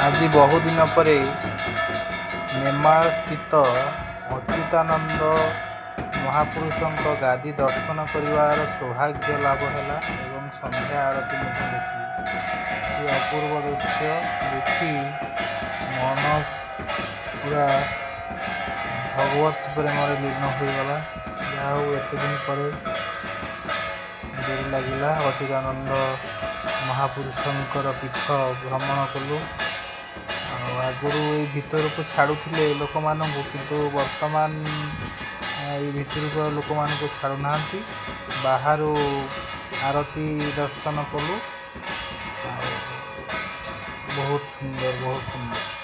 ଆଜି ବହୁଦିନ ପରେ ନେମାଳସ୍ଥିତ ଅଚ୍ୟୁତାନନ୍ଦ ମହାପୁରୁଷଙ୍କ ଗାଦି ଦର୍ଶନ କରିବାର ସୌଭାଗ୍ୟ ଲାଭ ହେଲା ଏବଂ ସନ୍ଧ୍ୟା ଆଳତି ମଧ୍ୟ ଦେଖିଲି। ସେ ଅପୂର୍ବ ଦୃଶ୍ୟ ଦେଖି ମନ ପୁରା ଭଗବତ ପ୍ରେମରେ ଲୀନ ହୋଇଗଲା। ଯାହା ହଉ ଏତେ ଦିନ ପରେ ଡୋରି ଲାଗିଲା, ଅଚ୍ୟୁତାନନ୍ଦ ମହାପୁରୁଷଙ୍କର ପୀଠ ଭ୍ରମଣ କଲୁ। ଆଉ ଆଗରୁ ଏଇ ଭିତରକୁ ଛାଡ଼ୁଥିଲେ ଲୋକମାନଙ୍କୁ, କିନ୍ତୁ ବର୍ତ୍ତମାନ ଏଇ ଭିତରକୁ ଲୋକମାନଙ୍କୁ ଛାଡ଼ୁନାହାନ୍ତି। ବାହାରୁ ଆରତି ଦର୍ଶନ କଲୁ। ଆଉ ବହୁତ ସୁନ୍ଦର, ବହୁତ ସୁନ୍ଦର।